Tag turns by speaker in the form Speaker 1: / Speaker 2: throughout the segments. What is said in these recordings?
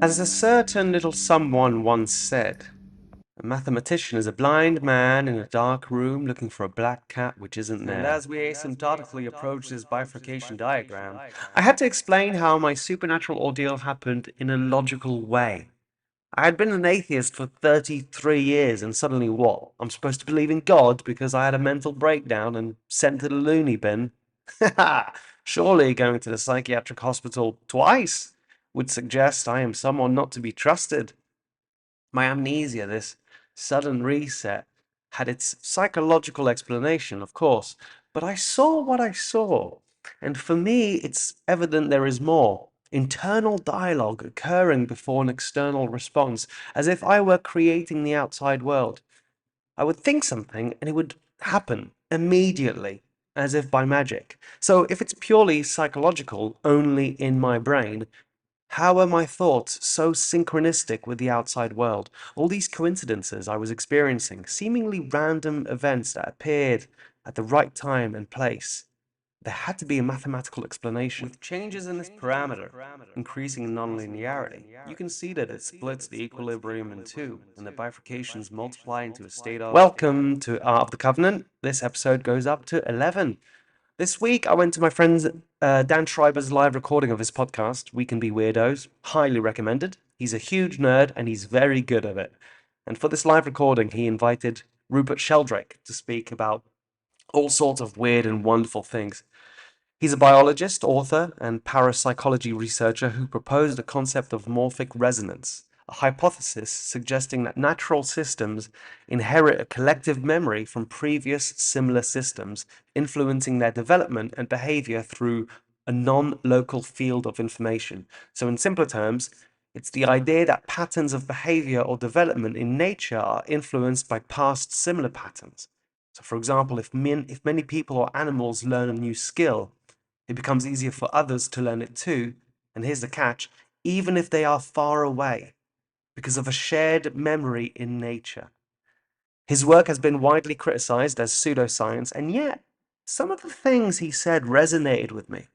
Speaker 1: As a certain little someone once said, a mathematician is a blind man in a dark room looking for a black cat which isn't there. And as we asymptotically approached this bifurcation diagram, I had to explain how my supernatural ordeal happened in a logical way. I had been an atheist for 33 years, and suddenly what? I'm supposed to believe in God because I had a mental breakdown and sent to the loony bin? Surely going to the psychiatric hospital twice would suggest I am someone not to be trusted. My amnesia, this sudden reset, had its psychological explanation, of course, but I saw what I saw, and for me it's evident there is more. Internal dialogue occurring before an external response, as if I were creating the outside world. I would think something and it would happen immediately, as if by magic. So if it's purely psychological, only in my brain, how are my thoughts so synchronistic with the outside world? All these coincidences I was experiencing, seemingly random events that appeared at the right time and place. There had to be a mathematical explanation. With changes in this parameter, increasing nonlinearity, you can see that it splits the equilibrium in two, and the bifurcations multiply into a state of... Welcome to Art of the Covenant. This episode goes up to 11. This week, I went to my friend Dan Schreiber's live recording of his podcast, We Can Be Weirdos. Highly recommended. He's a huge nerd and he's very good at it. And for this live recording, he invited Rupert Sheldrake to speak about all sorts of weird and wonderful things. He's a biologist, author, and parapsychology researcher who proposed the concept of morphic resonance, a hypothesis suggesting that natural systems inherit a collective memory from previous similar systems, influencing their development and behavior through a non-local field of information. So in simpler terms, it's the idea that patterns of behavior or development in nature are influenced by past similar patterns. So for example, if many people or animals learn a new skill, it becomes easier for others to learn it too, and here's the catch, even if they are far away, because of a shared memory in nature. His work has been widely criticized as pseudoscience, and yet some of the things he said resonated with me.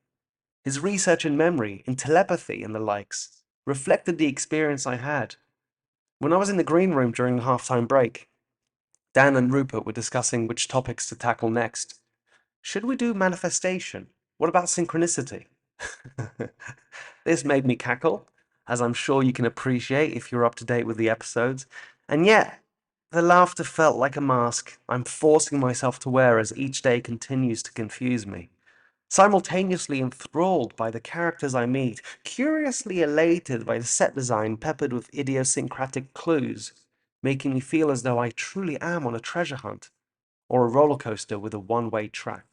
Speaker 1: His research in memory, in telepathy and the likes, reflected the experience I had. When I was in the green room during the halftime break, Dan and Rupert were discussing which topics to tackle next. Should we do manifestation? What about synchronicity? This made me cackle, as I'm sure you can appreciate if you're up to date with the episodes. And yet, the laughter felt like a mask I'm forcing myself to wear as each day continues to confuse me. Simultaneously enthralled by the characters I meet, curiously elated by the set design peppered with idiosyncratic clues, making me feel as though I truly am on a treasure hunt, or a roller coaster with a one-way track.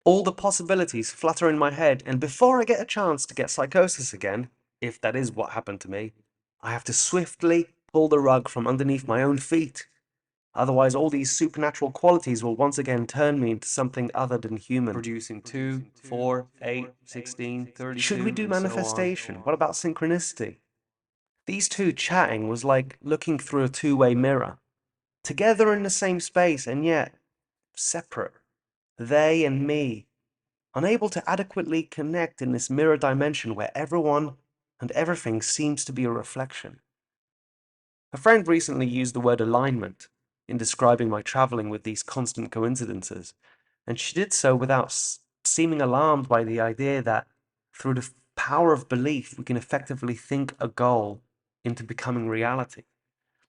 Speaker 1: All the possibilities flutter in my head, and before I get a chance to get psychosis again, if that is what happened to me, I have to swiftly pull the rug from underneath my own feet. Otherwise, all these supernatural qualities will once again turn me into something other than human. Producing 2, 4, 8, 16, 32. Should we do manifestation? What about synchronicity? These two chatting was like looking through a two-way mirror. Together in the same space, and yet separate. They and me, unable to adequately connect in this mirror dimension where everyone and everything seems to be a reflection. A friend recently used the word alignment in describing my traveling with these constant coincidences, and she did so without seeming alarmed by the idea that through the power of belief we can effectively think a goal into becoming reality.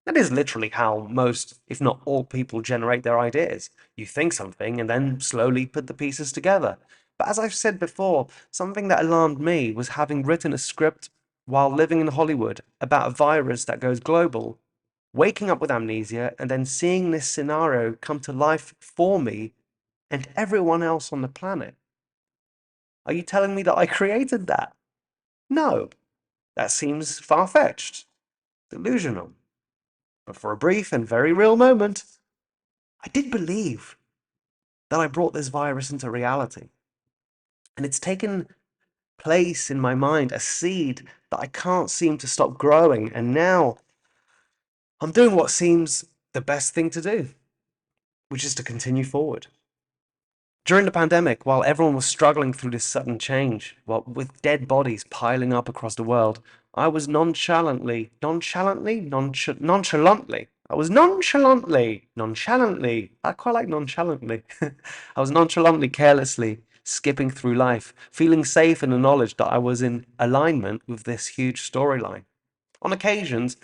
Speaker 1: That is literally how most, if not all, people generate their ideas. You think something and then slowly put the pieces together. But as I've said before, something that alarmed me was having written a script while living in Hollywood about a virus that goes global, waking up with amnesia, and then seeing this scenario come to life for me and everyone else on the planet. Are you telling me that I created that? No. That seems far-fetched, delusional. But for a brief and very real moment, I did believe that I brought this virus into reality. And it's taken place in my mind, a seed that I can't seem to stop growing. And now I'm doing what seems the best thing to do, which is to continue forward. During the pandemic, while everyone was struggling through this sudden change, with dead bodies piling up across the world, I was nonchalantly, I quite like nonchalantly. I was nonchalantly, carelessly skipping through life, feeling safe in the knowledge that I was in alignment with this huge storyline. On occasions,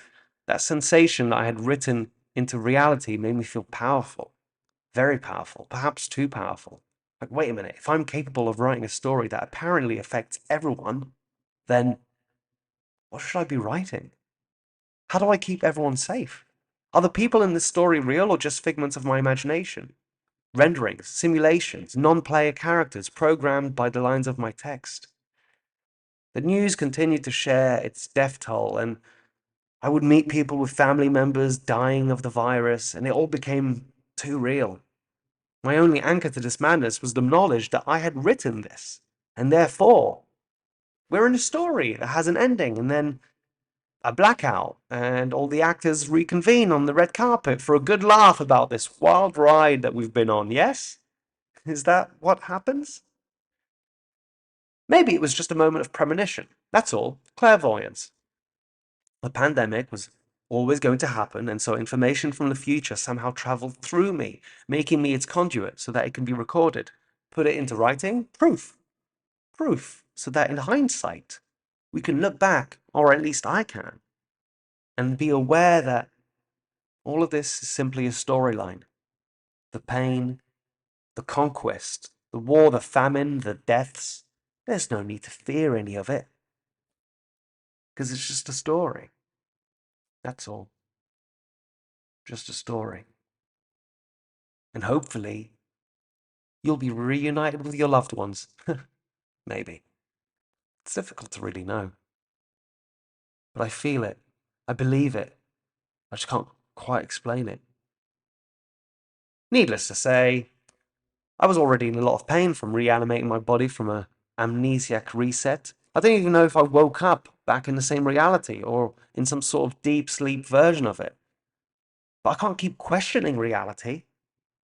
Speaker 1: that sensation that I had written into reality made me feel powerful, very powerful, perhaps too powerful. Like, wait a minute, if I'm capable of writing a story that apparently affects everyone, then what should I be writing? How do I keep everyone safe? Are the people in this story real or just figments of my imagination? Renderings, simulations, non-player characters programmed by the lines of my text. The news continued to share its death toll, and I would meet people with family members dying of the virus, and it all became too real. My only anchor to this madness was the knowledge that I had written this, and therefore, we're in a story that has an ending, and then a blackout, and all the actors reconvene on the red carpet for a good laugh about this wild ride that we've been on, yes? Is that what happens? Maybe it was just a moment of premonition. That's all. Clairvoyance. The pandemic was always going to happen, and so information from the future somehow traveled through me, making me its conduit so that it can be recorded. Put it into writing? Proof. Proof. So that in hindsight, we can look back, or at least I can, and be aware that all of this is simply a storyline. The pain, the conquest, the war, the famine, the deaths. There's no need to fear any of it. Because it's just a story. That's all. Just a story. And hopefully, you'll be reunited with your loved ones. Maybe. It's difficult to really know. But I feel it. I believe it. I just can't quite explain it. Needless to say, I was already in a lot of pain from reanimating my body from a amnesiac reset. I don't even know if I woke up back in the same reality or in some sort of deep sleep version of it. But I can't keep questioning reality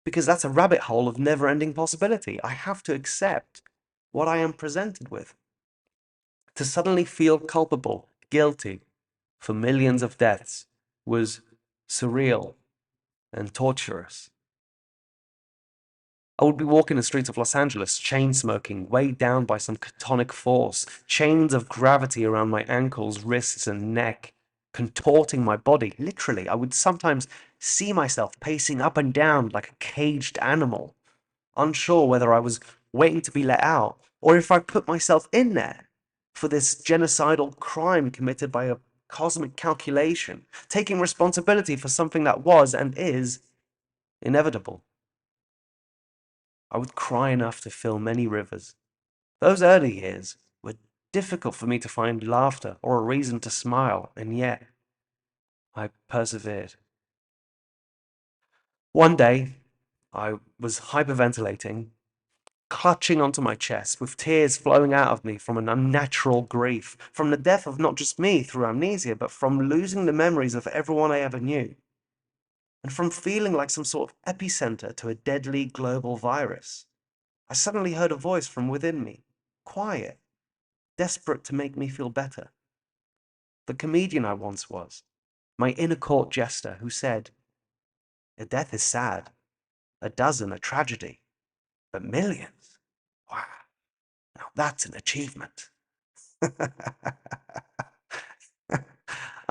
Speaker 1: because that's a rabbit hole of never-ending possibility. I have to accept what I am presented with. To suddenly feel culpable, guilty for millions of deaths was surreal and torturous. I would be walking the streets of Los Angeles, chain smoking, weighed down by some chthonic force, chains of gravity around my ankles, wrists, and neck, contorting my body. Literally, I would sometimes see myself pacing up and down like a caged animal, unsure whether I was waiting to be let out or if I put myself in there for this genocidal crime committed by a cosmic calculation, taking responsibility for something that was and is inevitable. I would cry enough to fill many rivers. Those early years were difficult for me to find laughter or a reason to smile, and yet I persevered. One day, I was hyperventilating, clutching onto my chest, with tears flowing out of me from an unnatural grief, from the death of not just me through amnesia, but from losing the memories of everyone I ever knew, and from feeling like some sort of epicenter to a deadly global virus. I suddenly heard a voice from within me, quiet, desperate to make me feel better. The comedian I once was, my inner court jester who said, "A death is sad, a dozen a tragedy, but millions? Wow, now that's an achievement."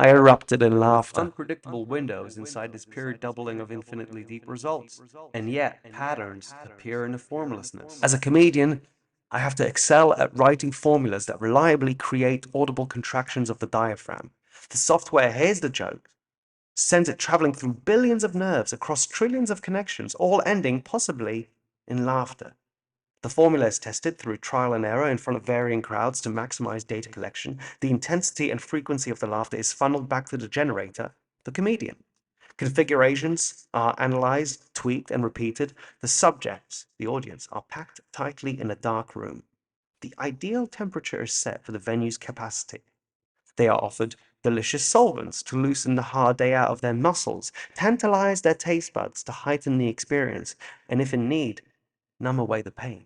Speaker 1: I erupted in laughter. Unpredictable windows inside this pure doubling of infinitely deep results, and yet patterns appear in the formlessness. As a comedian, I have to excel at writing formulas that reliably create audible contractions of the diaphragm. The software hears the joke, sends it traveling through billions of nerves across trillions of connections, all ending possibly in laughter. The formula is tested through trial and error in front of varying crowds to maximize data collection. The intensity and frequency of the laughter is funneled back to the generator, the comedian. Configurations are analyzed, tweaked, and repeated. The subjects, the audience, are packed tightly in a dark room. The ideal temperature is set for the venue's capacity. They are offered delicious solvents to loosen the hard day out of their muscles, tantalize their taste buds to heighten the experience, and if in need, numb away the pain.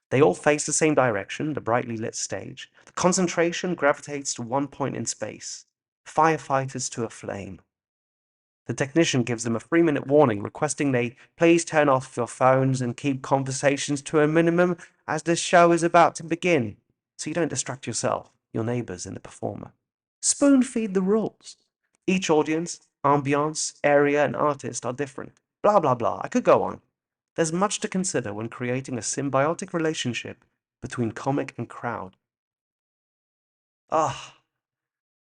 Speaker 1: They all face the same direction, the brightly lit stage. The concentration gravitates to one point in space. Firefighters to a flame. The technician gives them a 3-minute warning requesting they please turn off your phones and keep conversations to a minimum as this show is about to begin, so you don't distract yourself, your neighbors, and the performer. Spoon feed the rules. Each audience, ambiance, area, and artist are different. Blah, blah, blah. I could go on. There's much to consider when creating a symbiotic relationship between comic and crowd.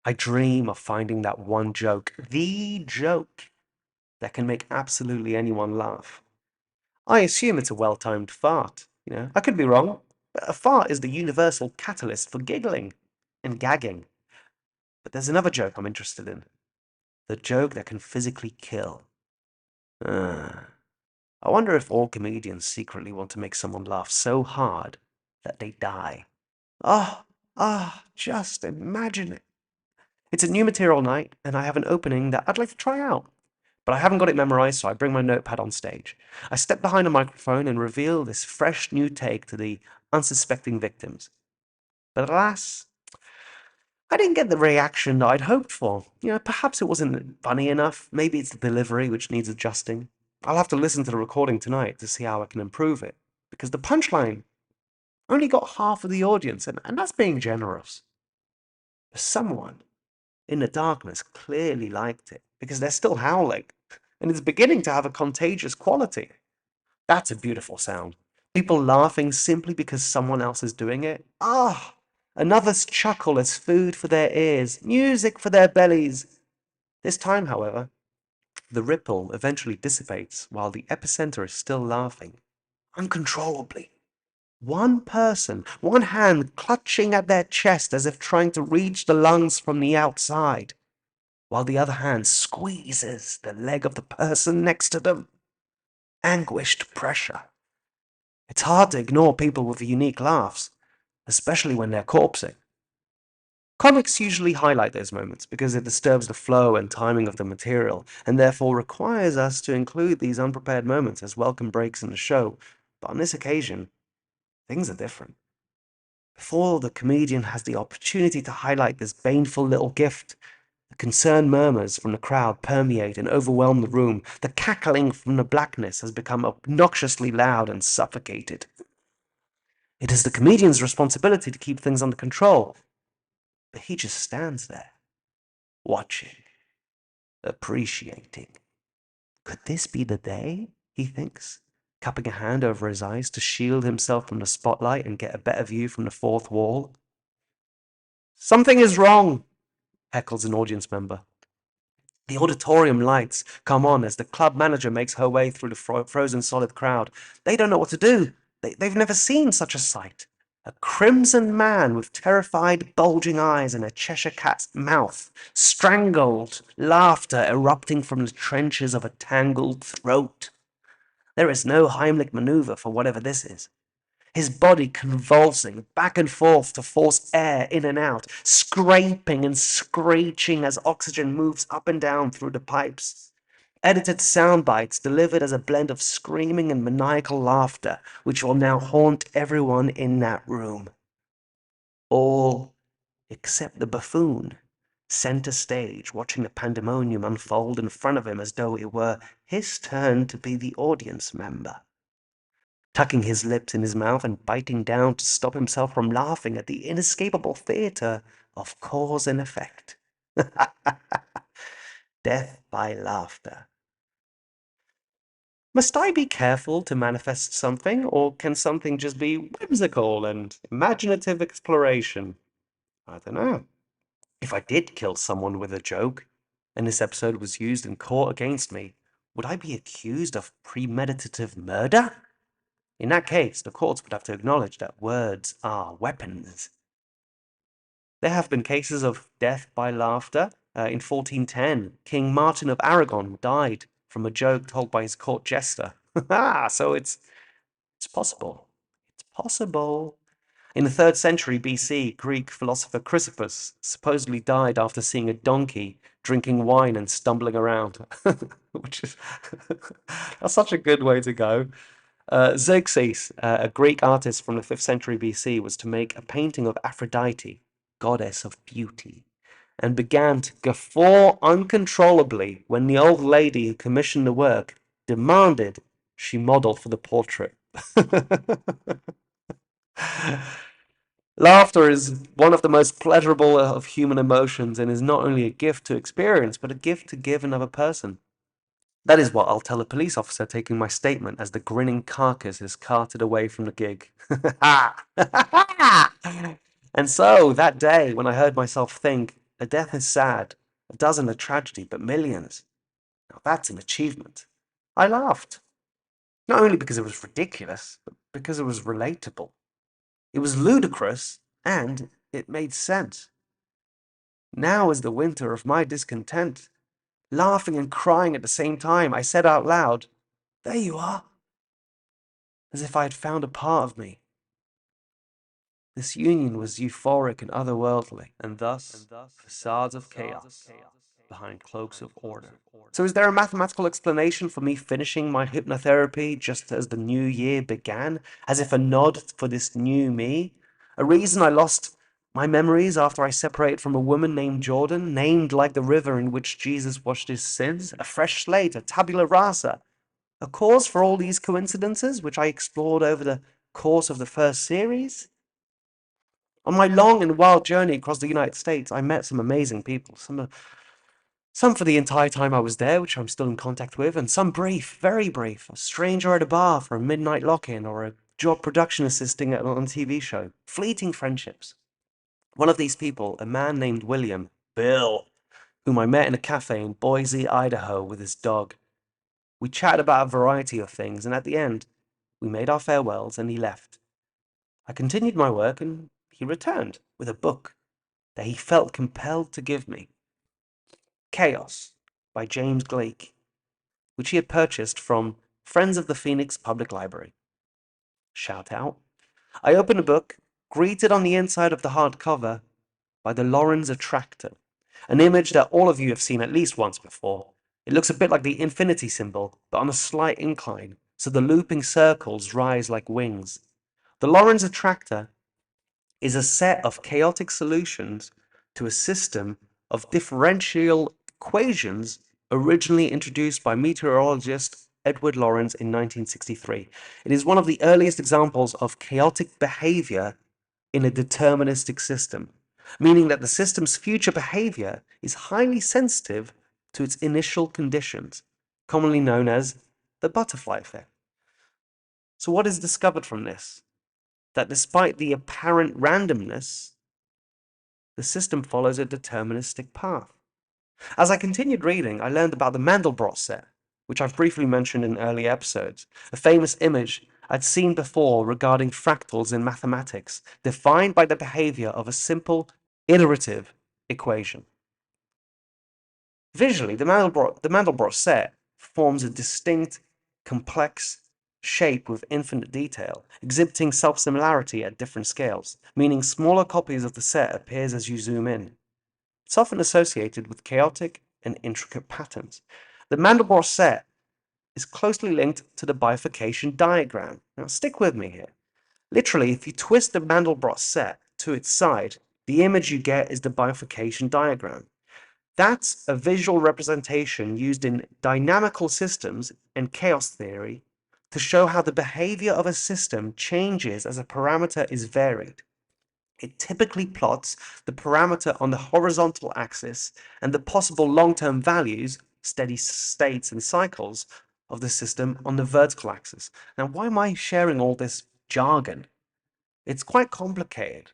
Speaker 1: I dream of finding that one joke, the joke, that can make absolutely anyone laugh. I assume it's a well-timed fart, I could be wrong, but a fart is the universal catalyst for giggling and gagging. But there's another joke I'm interested in. The joke that can physically kill. I wonder if all comedians secretly want to make someone laugh so hard that they die. Just imagine it. It's a new material night, and I have an opening that I'd like to try out. But I haven't got it memorized, so I bring my notepad on stage. I step behind a microphone and reveal this fresh new take to the unsuspecting victims. But alas, I didn't get the reaction that I'd hoped for. Perhaps it wasn't funny enough. Maybe it's the delivery which needs adjusting. I'll have to listen to the recording tonight to see how I can improve it. Because the punchline only got half of the audience, and that's being generous. But someone in the darkness clearly liked it, because they're still howling, and it's beginning to have a contagious quality. That's a beautiful sound. People laughing simply because someone else is doing it. Another's chuckle is food for their ears, music for their bellies. This time, however, the ripple eventually dissipates while the epicenter is still laughing, uncontrollably. One person, one hand clutching at their chest as if trying to reach the lungs from the outside, while the other hand squeezes the leg of the person next to them. Anguished pressure. It's hard to ignore people with unique laughs, especially when they're corpsing. Comics usually highlight those moments because it disturbs the flow and timing of the material, and therefore requires us to include these unprepared moments as welcome breaks in the show. But on this occasion, things are different. Before the comedian has the opportunity to highlight this baneful little gift, the concerned murmurs from the crowd permeate and overwhelm the room. The cackling from the blackness has become obnoxiously loud and suffocated. It is the comedian's responsibility to keep things under control, but he just stands there, watching, appreciating. Could this be the day, he thinks, cupping a hand over his eyes to shield himself from the spotlight and get a better view from the fourth wall? Something is wrong, heckles an audience member. The auditorium lights come on as the club manager makes her way through the frozen solid crowd. They don't know what to do. They've never seen such a sight. A crimson man with terrified, bulging eyes and a Cheshire cat's mouth, strangled, laughter erupting from the trenches of a tangled throat. There is no Heimlich maneuver for whatever this is. His body convulsing back and forth to force air in and out, scraping and screeching as oxygen moves up and down through the pipes. Edited sound bites delivered as a blend of screaming and maniacal laughter, which will now haunt everyone in that room. All except the buffoon, center stage, watching the pandemonium unfold in front of him as though it were his turn to be the audience member. Tucking his lips in his mouth and biting down to stop himself from laughing at the inescapable theater of cause and effect. Death by laughter. Must I be careful to manifest something, or can something just be whimsical and imaginative exploration? I don't know. If I did kill someone with a joke, and this episode was used in court against me, would I be accused of premeditative murder? In that case, the courts would have to acknowledge that words are weapons. There have been cases of death by laughter. In 1410, King Martin of Aragon died from a joke told by his court jester. So it's possible. It's possible. In the 3rd century BC, Greek philosopher Chrysippus supposedly died after seeing a donkey drinking wine and stumbling around, which is that's such a good way to go. Xerxes, a Greek artist from the 5th century BC, was to make a painting of Aphrodite, goddess of beauty, and began to guffaw uncontrollably when the old lady who commissioned the work demanded she model for the portrait. Laughter is one of the most pleasurable of human emotions and is not only a gift to experience, but a gift to give another person. That is what I'll tell a police officer taking my statement as the grinning carcass is carted away from the gig. And so, that day, when I heard myself think, a death is sad, a dozen a tragedy, but millions, now that's an achievement, I laughed. Not only because it was ridiculous, but because it was relatable. It was ludicrous, and it made sense. Now is the winter of my discontent. Laughing and crying at the same time, I said out loud, "There you are," as if I had found a part of me. This union was euphoric and otherworldly, and thus facades of chaos behind cloaks of order. So is there a mathematical explanation for me finishing my hypnotherapy just as the new year began, as if a nod for this new me? A reason I lost my memories after I separated from a woman named Jordan, named like the river in which Jesus washed his sins? A fresh slate, a tabula rasa? A cause for all these coincidences, which I explored over the course of the first series? On my long and wild journey across the United States, I met some amazing people. Some for the entire time I was there, which I'm still in contact with, and some brief, very brief. A stranger at a bar for a midnight lock-in, or a job production assisting on a TV show. Fleeting friendships. One of these people, a man named William, Bill, whom I met in a cafe in Boise, Idaho, with his dog. We chatted about a variety of things, and at the end, we made our farewells and he left. I continued my work, and he returned with a book that he felt compelled to give me. Chaos by James Glake, which he had purchased from Friends of the Phoenix Public Library. Shout out. I opened the book, greeted on the inside of the hardcover by the Lorentz Attractor, an image that all of you have seen at least once before. It looks a bit like the infinity symbol, but on a slight incline, so the looping circles rise like wings. The Lorentz Attractor is a set of chaotic solutions to a system of differential equations originally introduced by meteorologist Edward Lorenz in 1963. It is one of the earliest examples of chaotic behavior in a deterministic system, meaning that the system's future behavior is highly sensitive to its initial conditions, commonly known as the butterfly effect. So what is discovered from this? That despite the apparent randomness, the system follows a deterministic path. As I continued reading, I learned about the Mandelbrot set, which I've briefly mentioned in early episodes, a famous image I'd seen before regarding fractals in mathematics, defined by the behavior of a simple iterative equation. Visually, the Mandelbrot set forms a distinct, complex shape with infinite detail, exhibiting self-similarity at different scales, meaning smaller copies of the set appears as you zoom in. It's often associated with chaotic and intricate patterns. The Mandelbrot set is closely linked to the bifurcation diagram. Now stick with me here. Literally, if you twist the Mandelbrot set to its side, the image you get is the bifurcation diagram. That's a visual representation used in dynamical systems and chaos theory to show how the behavior of a system changes as a parameter is varied. It typically plots the parameter on the horizontal axis and the possible long-term values, steady states and cycles, of the system on the vertical axis. Now, why am I sharing all this jargon? It's quite complicated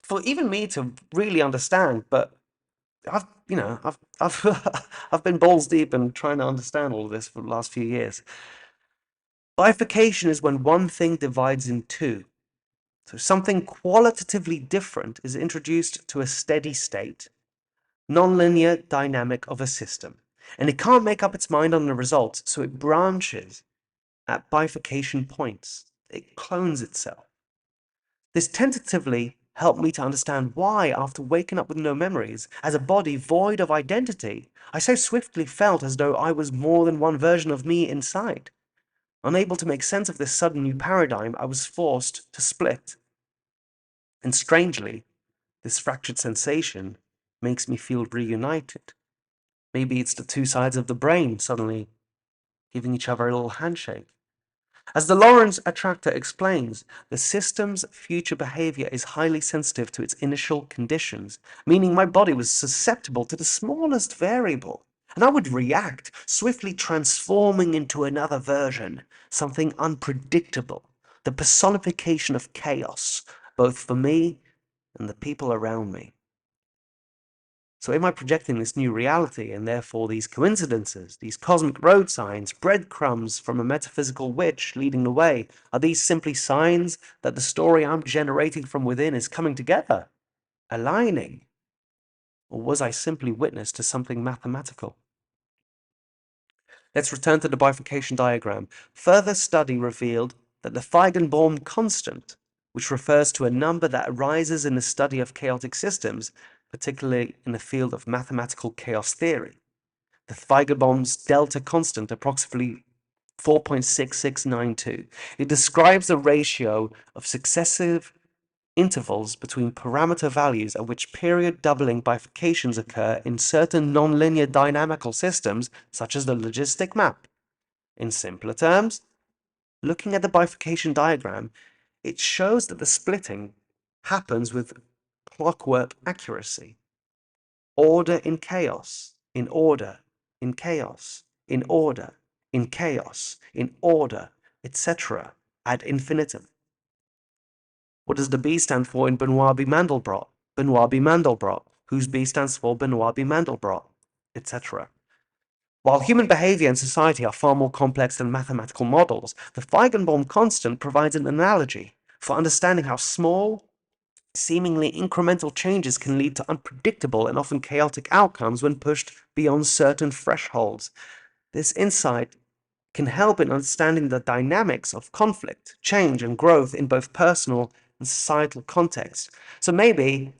Speaker 1: for even me to really understand, but I've I've been balls deep in trying to understand all of this for the last few years. Bifurcation is when one thing divides in two. So something qualitatively different is introduced to a steady state, nonlinear dynamic of a system, and it can't make up its mind on the results, so it branches at bifurcation points. It clones itself. This tentatively helped me to understand why, after waking up with no memories, as a body void of identity, I so swiftly felt as though I was more than one version of me inside. Unable to make sense of this sudden new paradigm, I was forced to split. And strangely, this fractured sensation makes me feel reunited. Maybe it's the two sides of the brain suddenly giving each other a little handshake. As the Lorentz attractor explains, the system's future behavior is highly sensitive to its initial conditions, meaning my body was susceptible to the smallest variable, and I would react, swiftly transforming into another version, something unpredictable, the personification of chaos, both for me and the people around me. So am I projecting this new reality, and therefore these coincidences, these cosmic road signs, breadcrumbs from a metaphysical witch leading the way, are these simply signs that the story I'm generating from within is coming together, aligning? Or was I simply witness to something mathematical? Let's return to the bifurcation diagram. Further study revealed that the Feigenbaum constant, which refers to a number that arises in the study of chaotic systems, particularly in the field of mathematical chaos theory. The Feigenbaum's delta constant, approximately 4.6692. It describes the ratio of successive intervals between parameter values at which period doubling bifurcations occur in certain nonlinear dynamical systems, such as the logistic map. In simpler terms, looking at the bifurcation diagram, it shows that the splitting happens with clockwork accuracy. Order in chaos, in order, in chaos, in order, in chaos, in order, etc. ad infinitum. What does the B stand for in Benoit B. Mandelbrot? Benoit B. Mandelbrot. Whose B stands for Benoit B. Mandelbrot, etc. While human behavior and society are far more complex than mathematical models, the Feigenbaum constant provides an analogy for understanding how small, seemingly incremental changes can lead to unpredictable and often chaotic outcomes when pushed beyond certain thresholds. This insight can help in understanding the dynamics of conflict, change, and growth in both personal and societal contexts. So maybe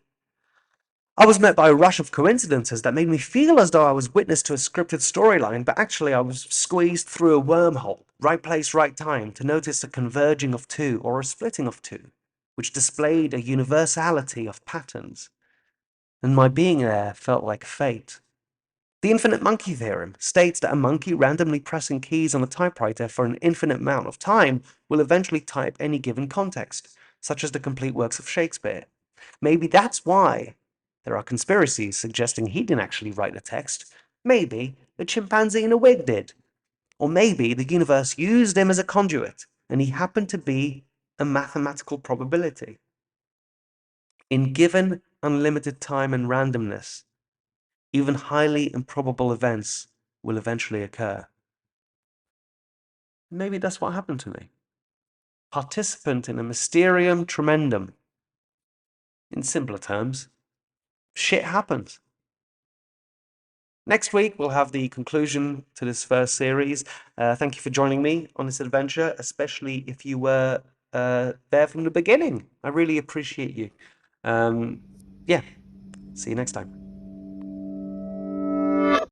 Speaker 1: I was met by a rush of coincidences that made me feel as though I was witness to a scripted storyline, but actually I was squeezed through a wormhole, right place, right time, to notice a converging of two or a splitting of two, which displayed a universality of patterns. And my being there felt like fate. The infinite monkey theorem states that a monkey randomly pressing keys on a typewriter for an infinite amount of time will eventually type any given context, such as the complete works of Shakespeare. Maybe that's why there are conspiracies suggesting he didn't actually write the text. Maybe a chimpanzee in a wig did. Or maybe the universe used him as a conduit, and he happened to be a mathematical probability. In given unlimited time and randomness, even highly improbable events will eventually occur. Maybe that's what happened to me. Participant in a mysterium tremendum. In simpler terms, shit happens. Next week, we'll have the conclusion to this first series. Thank you for joining me on this adventure, especially if you were there from the beginning. I really appreciate you. Yeah, see you next time.